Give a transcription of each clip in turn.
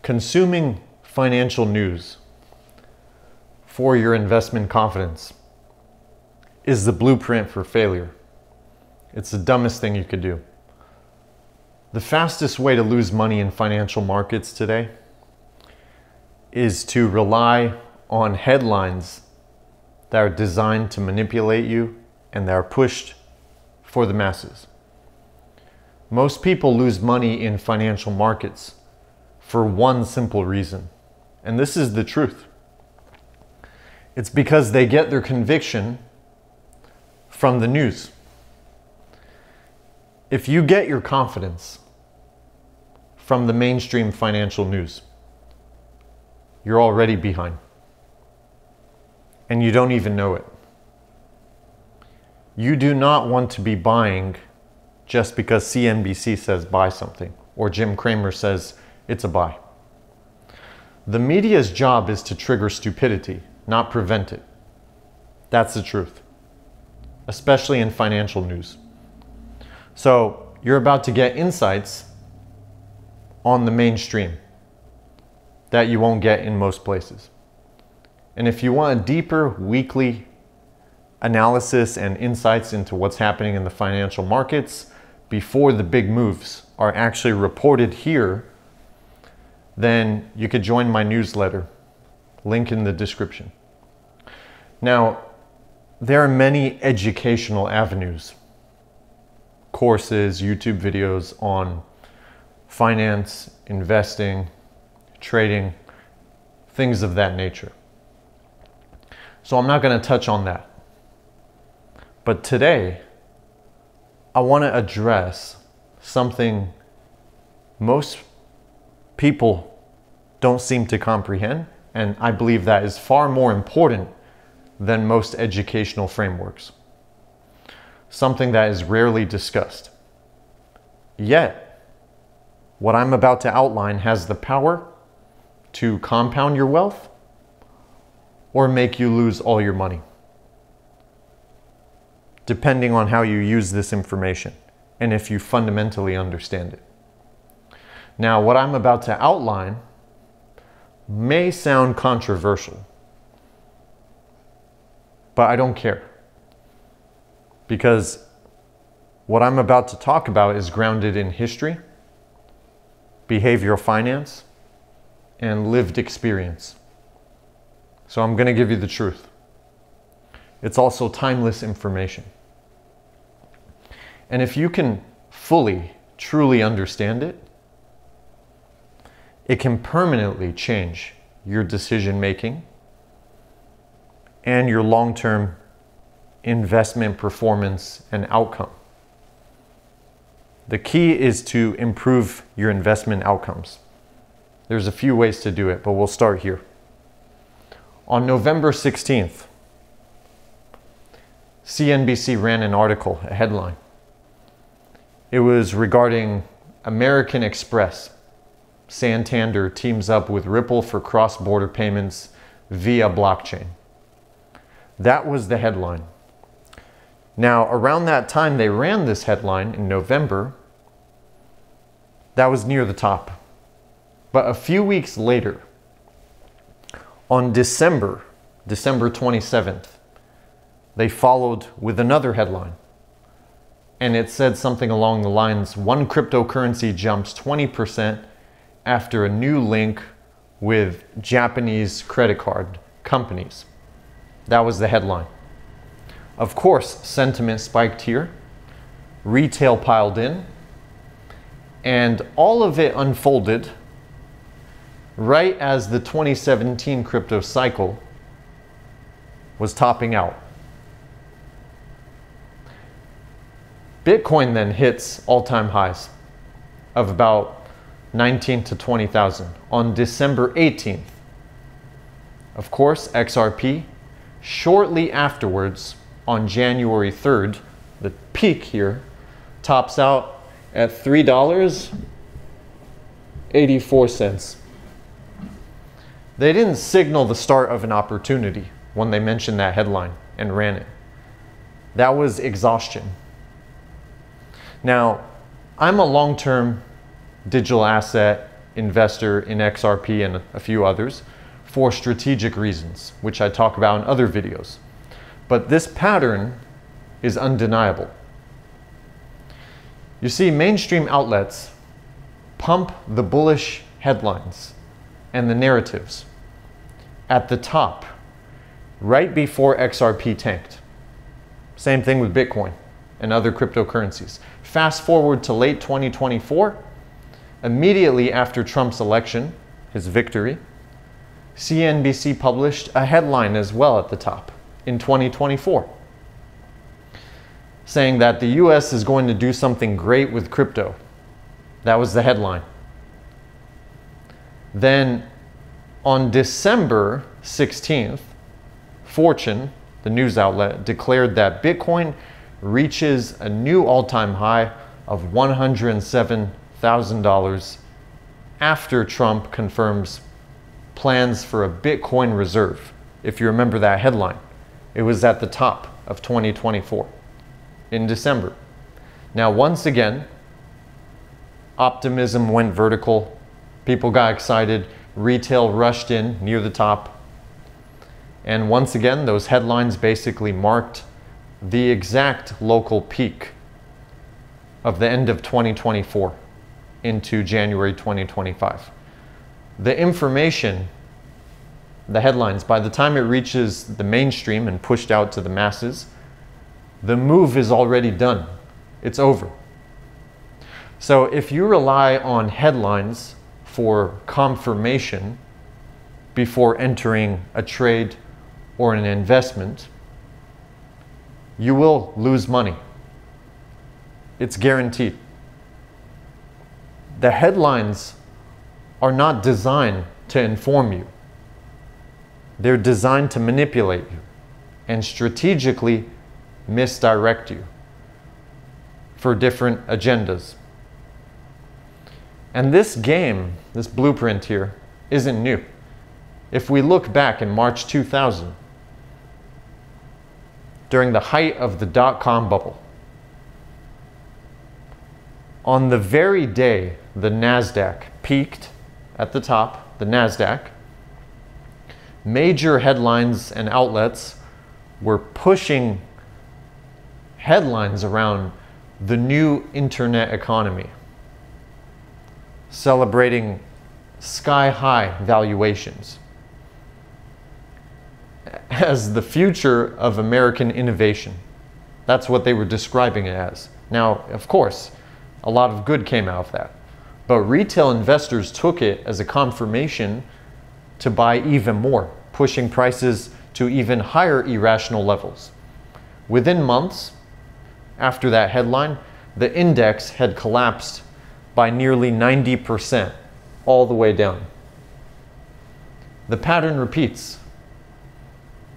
Consuming financial news for your investment confidence is the blueprint for failure. It's the dumbest thing you could do. The fastest way to lose money in financial markets today is to rely on headlines that are designed to manipulate you and that are pushed for the masses. Most people lose money in financial markets for one simple reason, and this is the truth. It's because they get their conviction from the news. If you get your confidence from the mainstream financial news, you're already behind. And you don't even know it. You do not want to be buying just because CNBC says buy something or Jim Cramer says it's a buy. The media's job is to trigger stupidity, not prevent it. That's the truth, especially in financial news. So you're about to get insights on the mainstream that you won't get in most places. And if you want a deeper weekly analysis and insights into what's happening in the financial markets before the big moves are actually reported here, then you could join my newsletter. Link in the description. Now, there are many educational avenues, courses, YouTube videos on finance, investing, trading, things of that nature. So I'm not going to touch on that. But today, I want to address something most people don't seem to comprehend, and I believe that is far more important than most educational frameworks. Something that is rarely discussed. Yet, what I'm about to outline has the power to compound your wealth or make you lose all your money, depending on how you use this information and if you fundamentally understand it. Now, what I'm about to outline may sound controversial, but I don't care, because what I'm about to talk about is grounded in history, behavioral finance, and lived experience. So I'm going to give you the truth. It's also timeless information. And if you can fully, truly understand it, it can permanently change your decision making and your long-term investment performance and outcome. The key is to improve your investment outcomes. There's a few ways to do it, but we'll start here. On November 16th, CNBC ran an article, a headline. It was regarding American Express. Santander teams up with Ripple for cross-border payments via blockchain. That was the headline. Now, around that time they ran this headline in November, that was near the top. But a few weeks later, on December 27th, they followed with another headline. And it said something along the lines, one cryptocurrency jumps 20% after a new link with Japanese credit card companies. That was the headline. Of course, sentiment spiked here, retail piled in, and all of it unfolded right as the 2017 crypto cycle was topping out. Bitcoin then hits all-time highs of about 19 to 20,000 on December 18th. Of course, XRP shortly afterwards on January 3rd, the peak here tops out at $3.84. They didn't signal the start of an opportunity when they mentioned that headline and ran it. That was exhaustion. Now, I'm a long-term digital asset investor in XRP and a few others for strategic reasons, which I talk about in other videos. But this pattern is undeniable. You see, mainstream outlets pump the bullish headlines and the narratives at the top right before XRP tanked. Same thing with Bitcoin and other cryptocurrencies. Fast forward to late 2024, immediately after Trump's election, his victory, CNBC published a headline as well at the top in 2024, saying that the US is going to do something great with crypto. That was the headline. Then on December 16th, Fortune, the news outlet, declared that Bitcoin reaches a new all-time high of $107,000 after Trump confirms plans for a Bitcoin reserve. If you remember that headline, it was at the top of 2024 in December. Now, once again, optimism went vertical. People got excited. Retail rushed in near the top. And once again, those headlines basically marked the exact local peak of the end of 2024 into January 2025. The information, the headlines, by the time it reaches the mainstream and pushed out to the masses, the move is already done. It's over. So if you rely on headlines for confirmation before entering a trade or an investment, you will lose money. It's guaranteed. The headlines are not designed to inform you. They're designed to manipulate you and strategically misdirect you for different agendas. And this game, this blueprint here, isn't new. If we look back in March 2000, during the height of the dot-com bubble, on the very day the NASDAQ peaked at the top, the NASDAQ, major headlines and outlets were pushing headlines around the new internet economy, celebrating sky-high valuations as the future of American innovation. That's what they were describing it as. Now, of course, a lot of good came out of that, but retail investors took it as a confirmation to buy even more, pushing prices to even higher irrational levels. Within months after that headline, the index had collapsed by nearly 90%, all the way down. The pattern repeats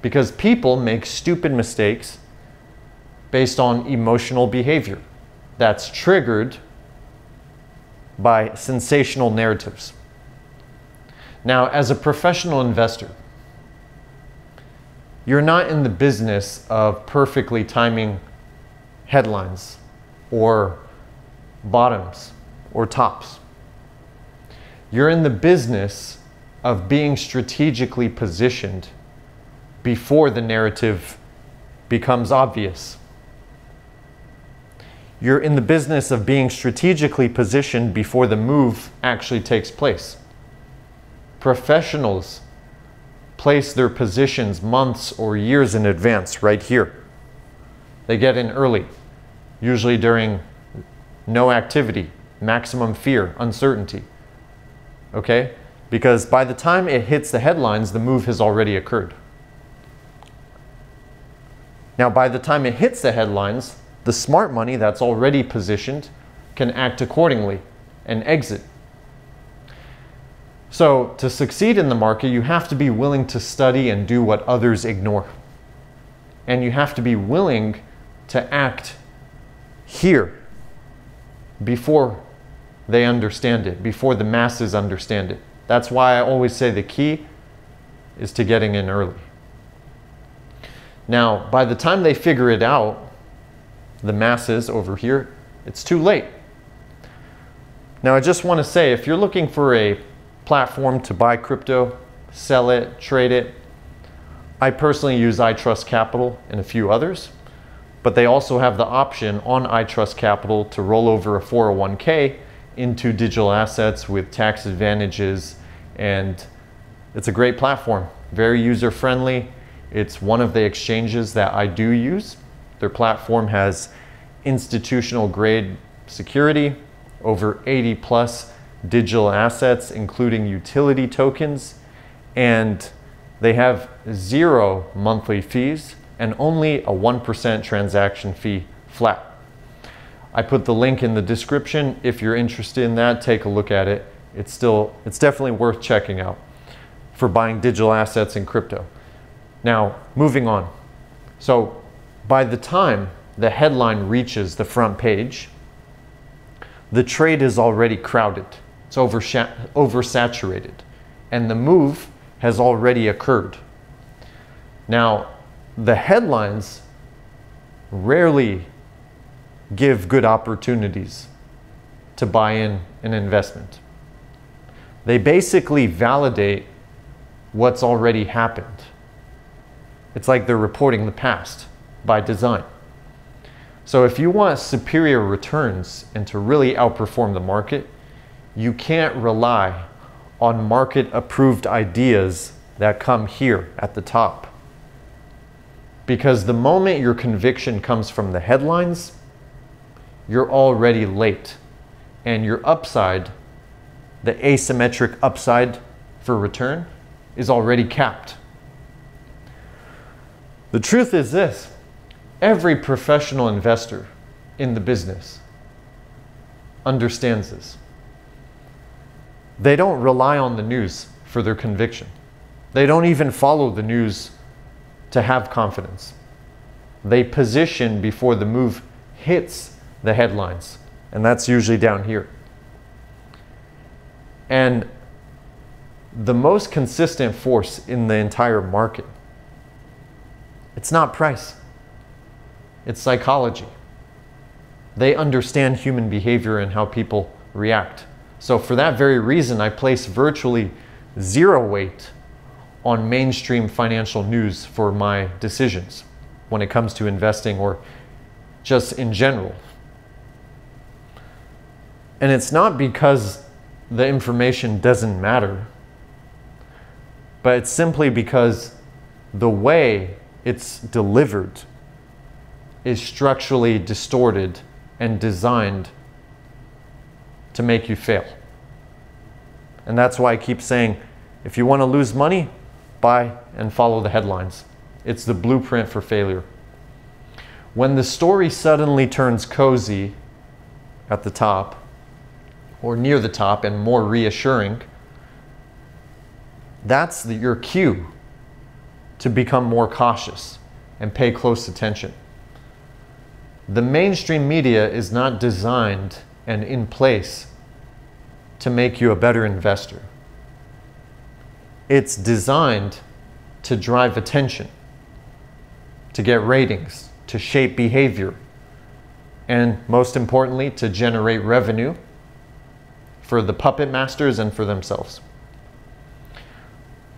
because people make stupid mistakes based on emotional behavior that's triggered by sensational narratives. Now, as a professional investor, you're not in the business of perfectly timing headlines or bottoms or tops. You're in the business of being strategically positioned before the narrative becomes obvious. You're in the business of being strategically positioned before the move actually takes place. Professionals place their positions months or years in advance right here. They get in early, usually during no activity, maximum fear, uncertainty. Okay? Because by the time it hits the headlines, the move has already occurred. Now, by the time it hits the headlines, the smart money that's already positioned can act accordingly and exit. So, to succeed in the market, you have to be willing to study and do what others ignore. And you have to be willing to act here before they understand it, before the masses understand it. That's why I always say the key is to getting in early. Now, by the time they figure it out, the masses over here, it's too late. Now, I just want to say, if you're looking for a platform to buy crypto, sell it, trade it, I personally use iTrust Capital and a few others, but they also have the option on iTrust Capital to roll over a 401k into digital assets with tax advantages, and it's a great platform, very user-friendly. It's one of the exchanges that I do use. Their platform has institutional grade security, over 80 plus digital assets, including utility tokens, and they have 0 monthly fees and only a 1% transaction fee flat. I put the link in the description. If you're interested in that, take a look at it. It's definitely worth checking out for buying digital assets in crypto. Now, moving on. So by the time the headline reaches the front page, the trade is already crowded. It's oversaturated, and the move has already occurred. Now, the headlines rarely give good opportunities to buy in an investment. They basically validate what's already happened. It's like they're reporting the past by design. So if you want superior returns and to really outperform the market, you can't rely on market-approved ideas that come here at the top. Because the moment your conviction comes from the headlines, you're already late. And your upside, the asymmetric upside for return, is already capped. The truth is this: every professional investor in the business understands this. They don't rely on the news for their conviction. They don't even follow the news to have confidence. They position before the move hits the headlines, and that's usually down here. And the most consistent force in the entire market, it's not price, it's psychology. They understand human behavior and how people react. So for that very reason, I place virtually 0 weight on mainstream financial news for my decisions when it comes to investing or just in general. And it's not because the information doesn't matter, but it's simply because the way it's delivered is structurally distorted and designed to make you fail. And that's why I keep saying, if you want to lose money, buy and follow the headlines. It's the blueprint for failure. When the story suddenly turns cozy at the top, or near the top, and more reassuring, that's your cue to become more cautious and pay close attention. The mainstream media is not designed and in place to make you a better investor. It's designed to drive attention, to get ratings, to shape behavior, and most importantly, to generate revenue for the puppet masters and for themselves.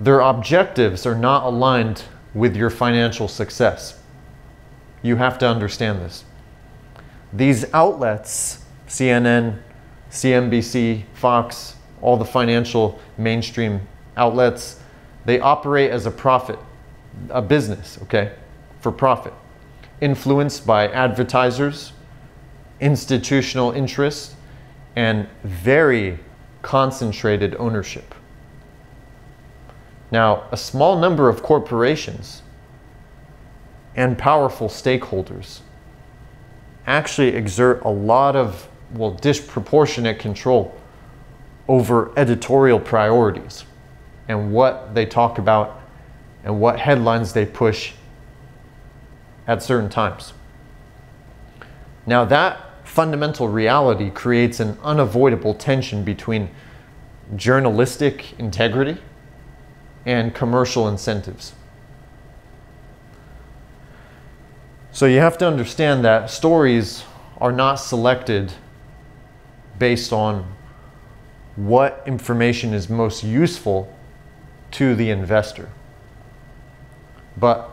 Their objectives are not aligned with your financial success. You have to understand this. These outlets, CNN, CNBC, Fox, all the financial mainstream outlets, they operate as a business, okay, for profit, influenced by advertisers, institutional interests, and very concentrated ownership. Now, a small number of corporations and powerful stakeholders actually exert a lot of, disproportionate control over editorial priorities and what they talk about and what headlines they push at certain times. Now, that fundamental reality creates an unavoidable tension between journalistic integrity and commercial incentives. So you have to understand that stories are not selected based on what information is most useful to the investor. But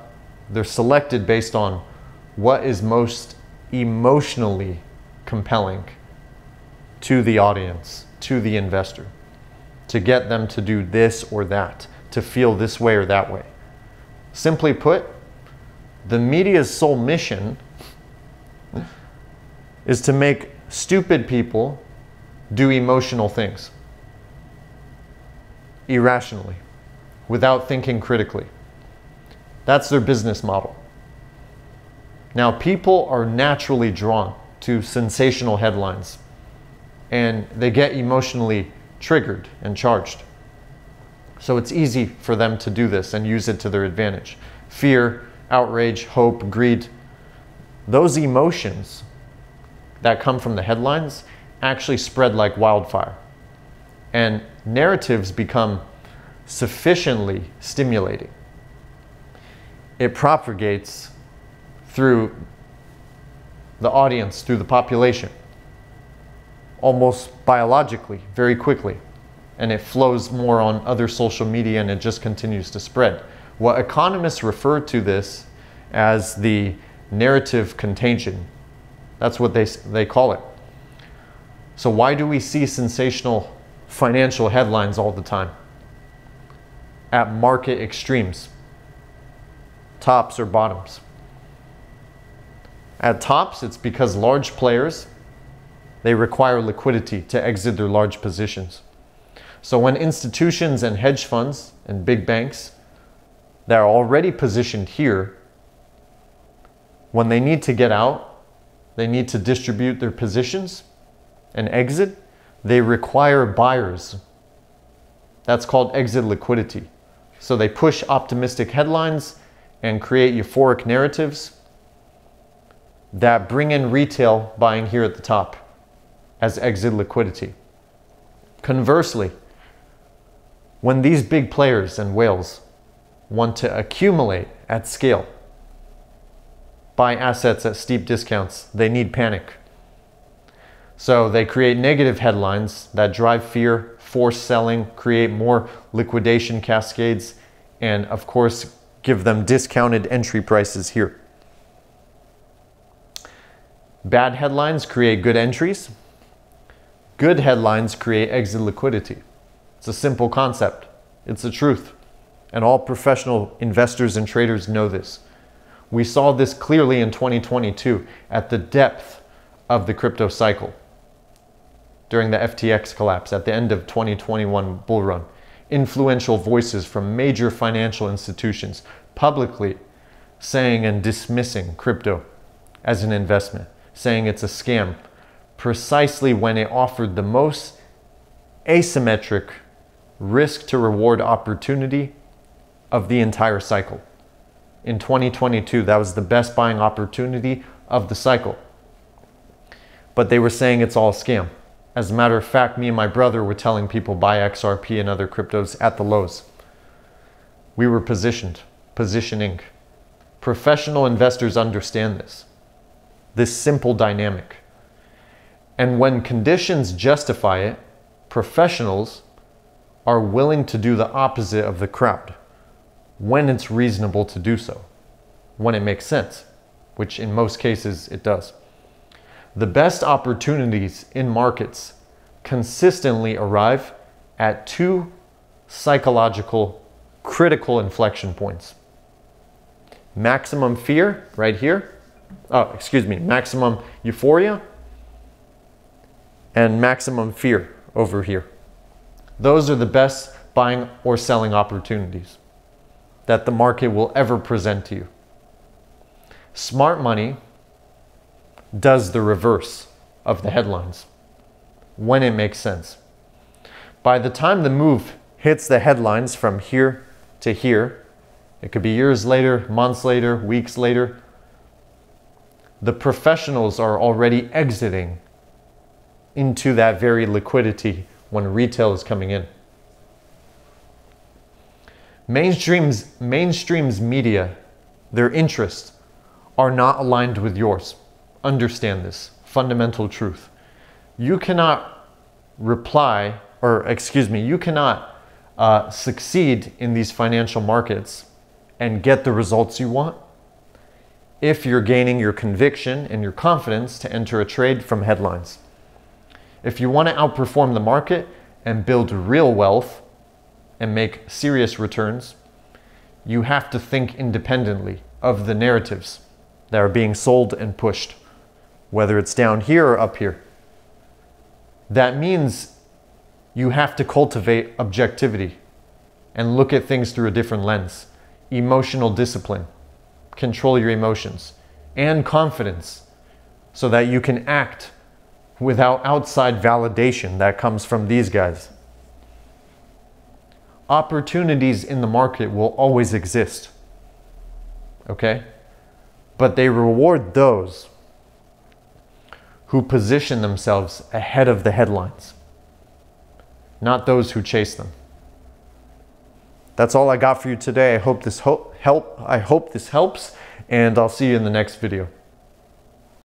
they're selected based on what is most emotionally compelling to the audience, to the investor, to get them to do this or that, to feel this way or that way. Simply put, the media's sole mission is to make stupid people do emotional things irrationally, without thinking critically. That's their business model. Now, people are naturally drawn to sensational headlines, and they get emotionally triggered and charged. So it's easy for them to do this and use it to their advantage. Fear, outrage, hope, greed, those emotions that come from the headlines actually spread like wildfire. And narratives become sufficiently stimulating. It propagates through the audience, through the population, almost biologically, very quickly. And it flows more on other social media, and it just continues to spread. What economists refer to this as the narrative contagion. That's what they call it. So why do we see sensational financial headlines all the time? At market extremes, tops or bottoms. At tops, it's because large players, they require liquidity to exit their large positions. So when institutions and hedge funds and big banks that are already positioned here, when they need to get out, they need to distribute their positions and exit, they require buyers. That's called exit liquidity. So they push optimistic headlines and create euphoric narratives that bring in retail buying here at the top as exit liquidity. Conversely, when these big players and whales want to accumulate at scale, buy assets at steep discounts, they need panic. So they create negative headlines that drive fear, force selling, create more liquidation cascades, and of course, give them discounted entry prices here. Bad headlines create good entries. Good headlines create exit liquidity. It's a simple concept. It's the truth. And all professional investors and traders know this. We saw this clearly in 2022 at the depth of the crypto cycle during the FTX collapse at the end of 2021 bull run. Influential voices from major financial institutions publicly saying and dismissing crypto as an investment, saying it's a scam, precisely when it offered the most asymmetric risk to reward opportunity of the entire cycle. In 2022, that was the best buying opportunity of the cycle. But they were saying it's all a scam. As a matter of fact, me and my brother were telling people buy XRP and other cryptos at the lows. We were positioning. Professional investors understand this simple dynamic. And when conditions justify it, professionals are willing to do the opposite of the crowd when it's reasonable to do so, when it makes sense, which in most cases it does. The best opportunities in markets consistently arrive at two psychological critical inflection points. Maximum fear right here. Maximum euphoria and maximum fear over here. Those are the best buying or selling opportunities that the market will ever present to you. Smart money does the reverse of the headlines when it makes sense. By the time the move hits the headlines from here to here, it could be years later, months later, weeks later, the professionals are already exiting into that very liquidity when retail is coming in. Mainstream's media, their interests are not aligned with yours. Understand this fundamental truth. You cannot you cannot succeed in these financial markets and get the results you want if you're gaining your conviction and your confidence to enter a trade from headlines. If you want to outperform the market and build real wealth and make serious returns, you have to think independently of the narratives that are being sold and pushed, whether it's down here or up here. That means you have to cultivate objectivity and look at things through a different lens. Emotional discipline, control your emotions, and confidence so that you can act without outside validation that comes from these guys. Opportunities in the market will always exist, okay? But they reward those who position themselves ahead of the headlines, not those who chase them. That's all I got for you today. I hope this helps, and I'll see you in the next video.